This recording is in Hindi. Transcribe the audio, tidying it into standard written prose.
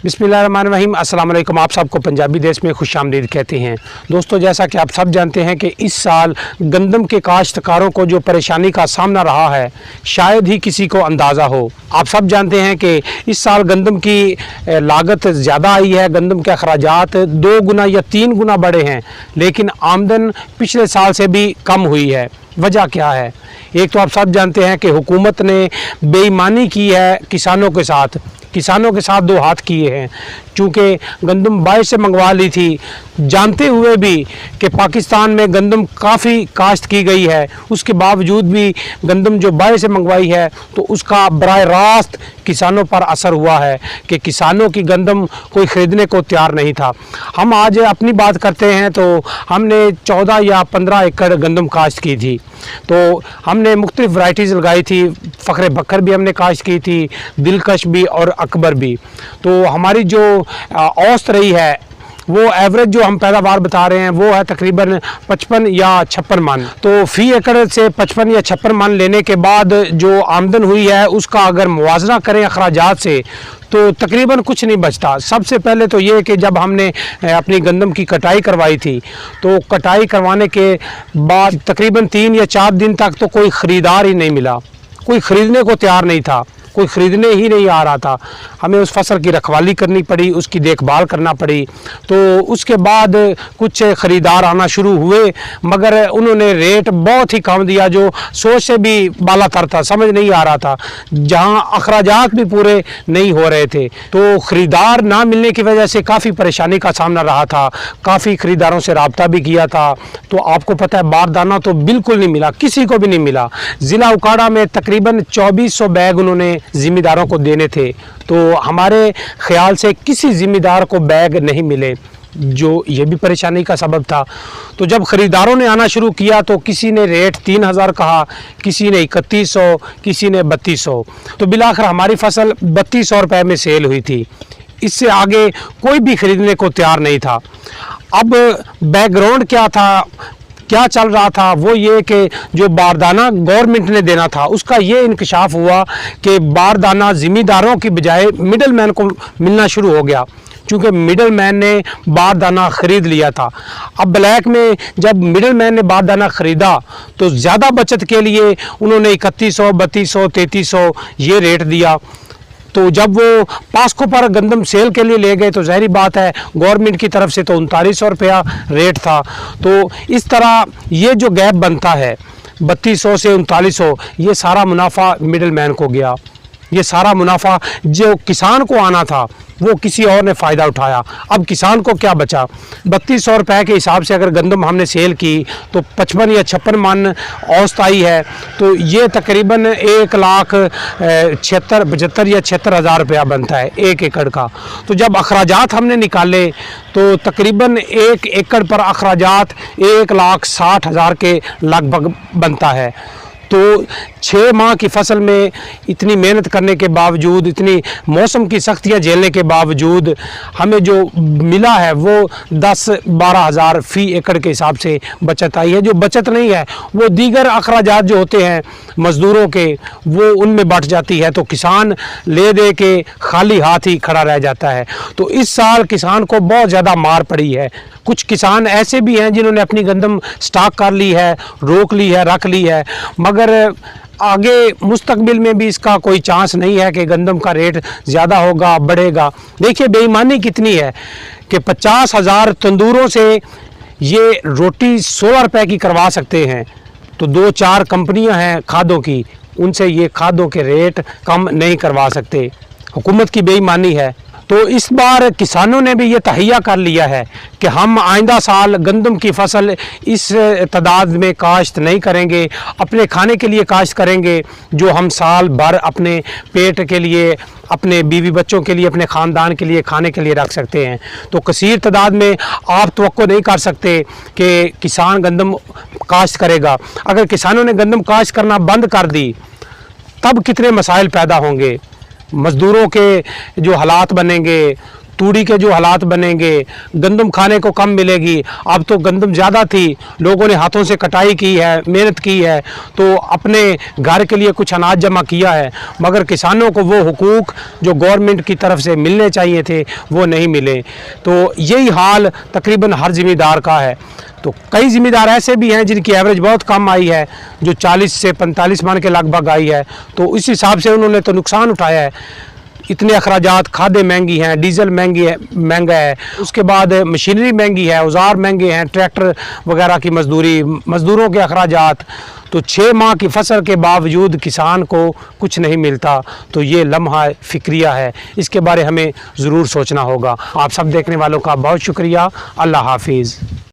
बिस्मिल्लाहिर्रहमानिर्रहीम। अस्सलाम वालेकुम। आप सबको पंजाबी देश में खुशामदीद कहते हैं। दोस्तों, जैसा कि आप सब जानते हैं कि इस साल गंदम के काश्तकारों को जो परेशानी का सामना रहा है शायद ही किसी को अंदाज़ा हो। आप सब जानते हैं कि इस साल गंदम की लागत ज़्यादा आई है, गंदम के अखराजात 2 गुना या 3 गुना बढ़े हैं, लेकिन आमदन पिछले साल से भी कम हुई है। वजह क्या है? एक तो आप सब जानते हैं कि हुकूमत ने बेईमानी की है किसानों के साथ 2 हाथ किए हैं। चूँकि गंदम बाहर से मंगवा ली थी, जानते हुए भी कि पाकिस्तान में गंदम काफ़ी काश्त की गई है, उसके बावजूद भी गंदम जो बाहर से मंगवाई है तो उसका बराह रास्त किसानों पर असर हुआ है कि किसानों की गंदम कोई ख़रीदने को तैयार नहीं था। हम आज अपनी बात करते हैं तो हमने 14 या 15 एकड़ गंदम काश्त की थी। तो हमने मुख्तलिफ वैराइटीज़ लगाई थी, फ़ख्र बकर भी हमने काश्त की थी, दिलकश भी और अकबर भी। तो हमारी जो औसत रही है, वो एवरेज जो हम पैदावार बता रहे हैं वो है तकरीबन 55 या 56 मन। तो फ़ी एकड़ से 55 या 56 मन लेने के बाद जो आमदन हुई है उसका अगर मुआवजा करें अखराजात से तो तकरीबन कुछ नहीं बचता। सबसे पहले तो ये कि जब हमने अपनी गंदम की कटाई करवाई थी तो कटाई करवाने के बाद तकरीबन 3 या 4 दिन तक तो कोई ख़रीदार ही नहीं मिला, कोई ख़रीदने को तैयार नहीं था, कोई ख़रीदने ही नहीं आ रहा था। हमें उस फसल की रखवाली करनी पड़ी, उसकी देखभाल करना पड़ी। तो उसके बाद कुछ ख़रीदार आना शुरू हुए, मगर उन्होंने रेट बहुत ही कम दिया जो सोच से भी बालातर था, समझ नहीं आ रहा था, जहां अखराजात भी पूरे नहीं हो रहे थे। तो ख़रीदार ना मिलने की वजह से काफ़ी परेशानी का सामना रहा था। काफ़ी ख़रीदारों से रब्ता भी किया था। तो आपको पता है बारदाना तो बिल्कुल नहीं मिला, किसी को भी नहीं मिला। ज़िला उकाड़ा में तकरीबन 2400 बैग उन्होंने ज़िम्मेदारों को देने थे, तो हमारे ख़्याल से किसी ज़िम्मेदार को बैग नहीं मिले, जो ये भी परेशानी का सबब था। तो जब ख़रीदारों ने आना शुरू किया तो किसी ने रेट 3000 कहा, किसी ने 3100, किसी ने 3200। तो बिलाखिर हमारी फसल 3200 रुपये में सेल हुई थी। इससे आगे कोई भी ख़रीदने को तैयार नहीं था। अब बैकग्राउंड क्या चल रहा था वो ये कि जो बारदाना गवर्नमेंट ने देना था उसका ये इंकशाफ हुआ कि बारदाना ज़िम्मेदारों की बजाय मिडल मैन को मिलना शुरू हो गया, क्योंकि मिडल मैन ने बारदाना ख़रीद लिया था। अब ब्लैक में जब मिडल मैन ने बारदाना ख़रीदा तो ज़्यादा बचत के लिए उन्होंने 3100, 3200, 3300 ये रेट दिया। तो जब वो पास्को पर गंदम सेल के लिए ले गए तो ज़ाहिर बात है गवर्नमेंट की तरफ से तो 3900 रुपया रेट था। तो इस तरह ये जो गैप बनता है 3200 से 3900, ये सारा मुनाफा मिडल मैन को गया। ये सारा मुनाफा जो किसान को आना था वो किसी और ने फ़ायदा उठाया। अब किसान को क्या बचा? 3200 रुपये के हिसाब से अगर गंदम हमने सेल की तो 55 या 56 मन औसत आई है, तो ये तकरीबन 1,76,75 या 76,000 रुपया बनता है 1 एकड़ का। तो जब अखराजात हमने निकाले तो तकरीबन 1 एकड़ पर अखराजात 1,60,000 के लगभग बनता है। तो 6 माह की फसल में इतनी मेहनत करने के बावजूद, इतनी मौसम की सख्तियां झेलने के बावजूद हमें जो मिला है वो 10-12 हज़ार फ़ी एकड़ के हिसाब से बचत आई है। जो बचत नहीं है वो दीगर अखराजात जो होते हैं मज़दूरों के, वो उनमें बट जाती है। तो किसान ले दे के खाली हाथ ही खड़ा रह जाता है। तो इस साल किसान को बहुत ज़्यादा मार पड़ी है। कुछ किसान ऐसे भी हैं जिन्होंने अपनी गंदम स्टॉक कर ली है, रोक ली है, रख ली है, मगर आगे मुस्तकबिल में भी इसका कोई चांस नहीं है कि गंदम का रेट ज़्यादा होगा, बढ़ेगा। देखिए बेईमानी कितनी है कि 50,000 तंदूरों से ये रोटी 16 रुपये की करवा सकते हैं। तो 2-4 कंपनियां हैं खादों की, उनसे ये खादों के रेट कम नहीं करवा सकते। हुकूमत की बेईमानी है। तो इस बार किसानों ने भी ये तहैया कर लिया है कि हम आइंदा साल गंदम की फसल इस तादाद में काश्त नहीं करेंगे, अपने खाने के लिए काश्त करेंगे जो हम साल भर अपने पेट के लिए, अपने बीवी बच्चों के लिए, अपने ख़ानदान के लिए खाने के लिए रख सकते हैं। तो कसीर तादाद में आप तवक्को नहीं कर सकते कि किसान गंदम काश्त करेगा। अगर किसानों ने गंदम काश्त करना बंद कर दी तब कितने मसाइल पैदा होंगे, मज़दूरों के जो हालात बनेंगे, तूड़ी के जो हालात बनेंगे, गंदम खाने को कम मिलेगी। अब तो गंदम ज़्यादा थी, लोगों ने हाथों से कटाई की है, मेहनत की है, तो अपने घर के लिए कुछ अनाज जमा किया है, मगर किसानों को वो हुकूक जो गवर्नमेंट की तरफ से मिलने चाहिए थे वो नहीं मिले। तो यही हाल तकरीबन हर ज़िम्मेदार का है। तो कई ज़िम्मेदार ऐसे भी हैं जिनकी एवरेज बहुत कम आई है, जो 40 से 45 मन के लगभग आई है, तो इस हिसाब से उन्होंने तो नुकसान उठाया है। इतने अखराजात, खादें महंगी हैं, डीजल महंगा है, उसके बाद मशीनरी महंगी है, औजार महंगे हैं, ट्रैक्टर वगैरह की मजदूरी, मज़दूरों के अखराजात। तो 6 माह की फसल के बावजूद किसान को कुछ नहीं मिलता, तो ये लम्हा फ़िक्रिया है, इसके बारे हमें ज़रूर सोचना होगा। आप सब देखने वालों का बहुत शुक्रिया। अल्लाह हाफिज़।